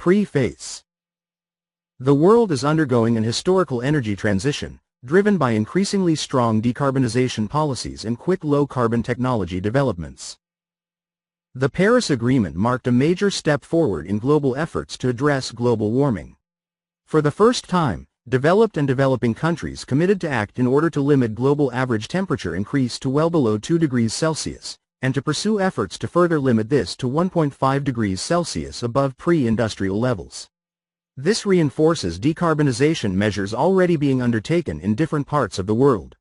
Preface. The world is undergoing an historical energy transition, driven by increasingly strong decarbonization policies and quick low-carbon technology developments. The Paris Agreement marked a major step forward in global efforts to address global warming. For the first time, developed and developing countries committed to act in order to limit global average temperature increase to well below 2 degrees Celsius, and to pursue efforts to further limit this to 1.5 degrees Celsius above pre-industrial levels. This reinforces decarbonization measures already being undertaken in different parts of the world.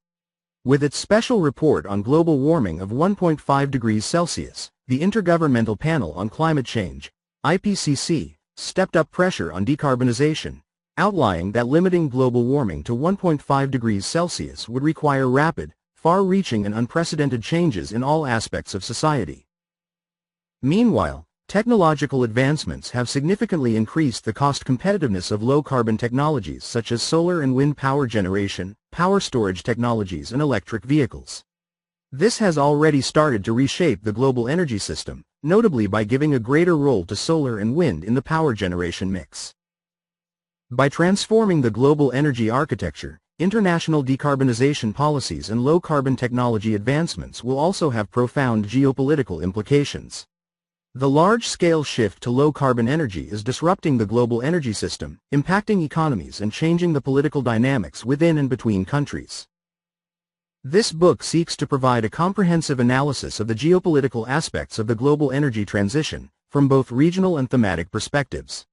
With its special report on global warming of 1.5 degrees Celsius, the Intergovernmental Panel on Climate Change, IPCC, stepped up pressure on decarbonization, outlining that limiting global warming to 1.5 degrees Celsius would require rapid, far-reaching and unprecedented changes in all aspects of society. Meanwhile, technological advancements have significantly increased the cost competitiveness of low-carbon technologies such as solar and wind power generation, power storage technologies and electric vehicles. This has already started to reshape the global energy system, notably by giving a greater role to solar and wind in the power generation mix. By transforming the global energy architecture, international decarbonization policies and low-carbon technology advancements will also have profound geopolitical implications. The large-scale shift to low-carbon energy is disrupting the global energy system, impacting economies and changing the political dynamics within and between countries. This book seeks to provide a comprehensive analysis of the geopolitical aspects of the global energy transition, from both regional and thematic perspectives.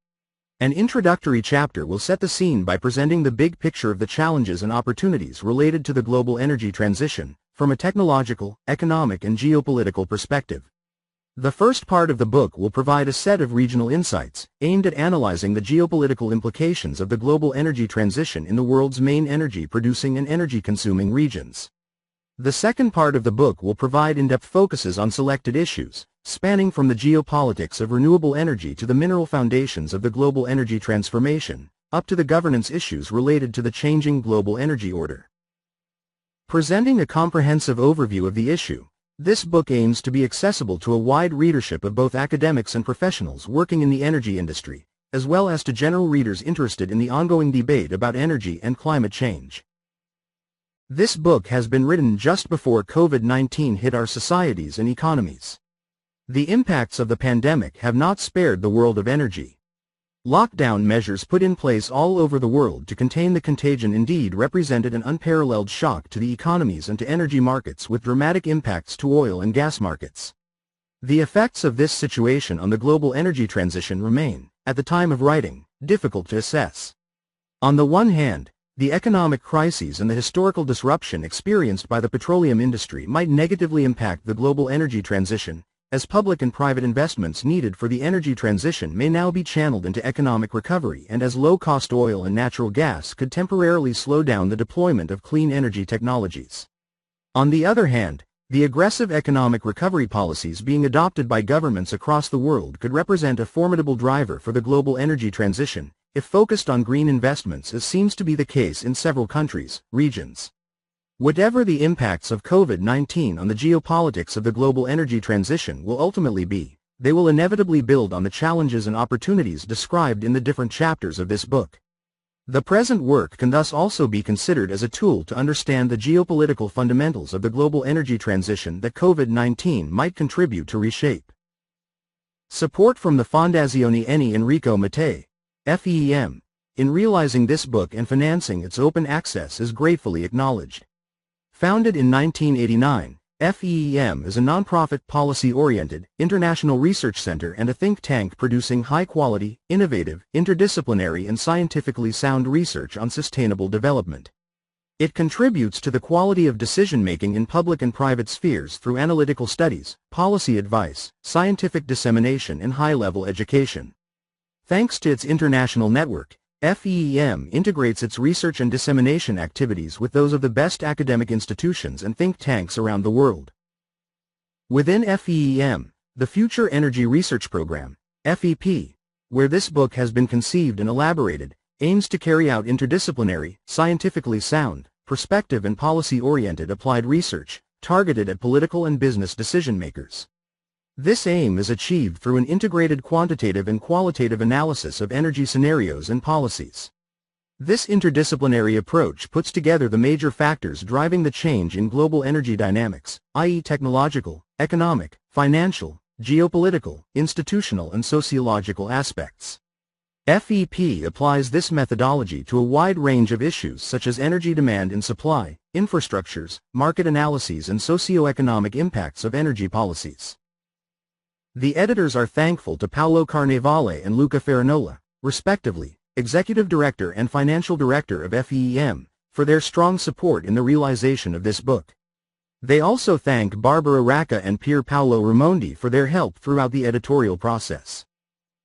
An introductory chapter will set the scene by presenting the big picture of the challenges and opportunities related to the global energy transition, from a technological, economic and geopolitical perspective. The first part of the book will provide a set of regional insights, aimed at analyzing the geopolitical implications of the global energy transition in the world's main energy-producing and energy-consuming regions. The second part of the book will provide in-depth focuses on selected issues, spanning from the geopolitics of renewable energy to the mineral foundations of the global energy transformation, up to the governance issues related to the changing global energy order. Presenting a comprehensive overview of the issue, this book aims to be accessible to a wide readership of both academics and professionals working in the energy industry, as well as to general readers interested in the ongoing debate about energy and climate change. This book has been written just before COVID-19 hit our societies and economies. The impacts of the pandemic have not spared the world of energy. Lockdown measures put in place all over the world to contain the contagion indeed represented an unparalleled shock to the economies and to energy markets, with dramatic impacts to oil and gas markets. The effects of this situation on the global energy transition remain, at the time of writing, difficult to assess. On the one hand, the economic crises and the historical disruption experienced by the petroleum industry might negatively impact the global energy transition, as public and private investments needed for the energy transition may now be channeled into economic recovery, and as low-cost oil and natural gas could temporarily slow down the deployment of clean energy technologies. On the other hand, the aggressive economic recovery policies being adopted by governments across the world could represent a formidable driver for the global energy transition, if focused on green investments, as seems to be the case in several countries, regions. Whatever the impacts of COVID-19 on the geopolitics of the global energy transition will ultimately be, they will inevitably build on the challenges and opportunities described in the different chapters of this book. The present work can thus also be considered as a tool to understand the geopolitical fundamentals of the global energy transition that COVID-19 might contribute to reshape. Support from the Fondazione Enrico Mattei, FEEM, in realizing this book and financing its open access is gratefully acknowledged. Founded in 1989, FEEM is a non-profit, policy-oriented, international research center and a think tank producing high-quality, innovative, interdisciplinary and scientifically sound research on sustainable development. It contributes to the quality of decision-making in public and private spheres through analytical studies, policy advice, scientific dissemination and high-level education. Thanks to its international network, FEEM integrates its research and dissemination activities with those of the best academic institutions and think tanks around the world. Within FEEM, the Future Energy Research Program, FEP, where this book has been conceived and elaborated, aims to carry out interdisciplinary, scientifically sound, perspective and policy-oriented applied research, targeted at political and business decision-makers. This aim is achieved through an integrated quantitative and qualitative analysis of energy scenarios and policies. This interdisciplinary approach puts together the major factors driving the change in global energy dynamics, i.e. technological, economic, financial, geopolitical, institutional and sociological aspects. FEP applies this methodology to a wide range of issues such as energy demand and supply, infrastructures, market analyses and socio-economic impacts of energy policies. The editors are thankful to Paolo Carnevale and Luca Ferranola, respectively, Executive Director and Financial Director of FEEM, for their strong support in the realization of this book. They also thank Barbara Racca and Pier Paolo Raimondi for their help throughout the editorial process.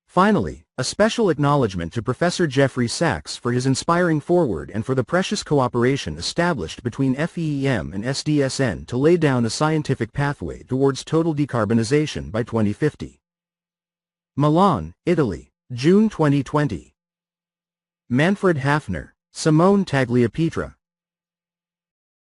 Finally, a special acknowledgement to Professor Jeffrey Sachs for his inspiring foreword and for the precious cooperation established between FEEM and SDSN to lay down a scientific pathway towards total decarbonization by 2050. Milan, Italy, June 2020. Manfred Hafner, Simone Tagliapietra,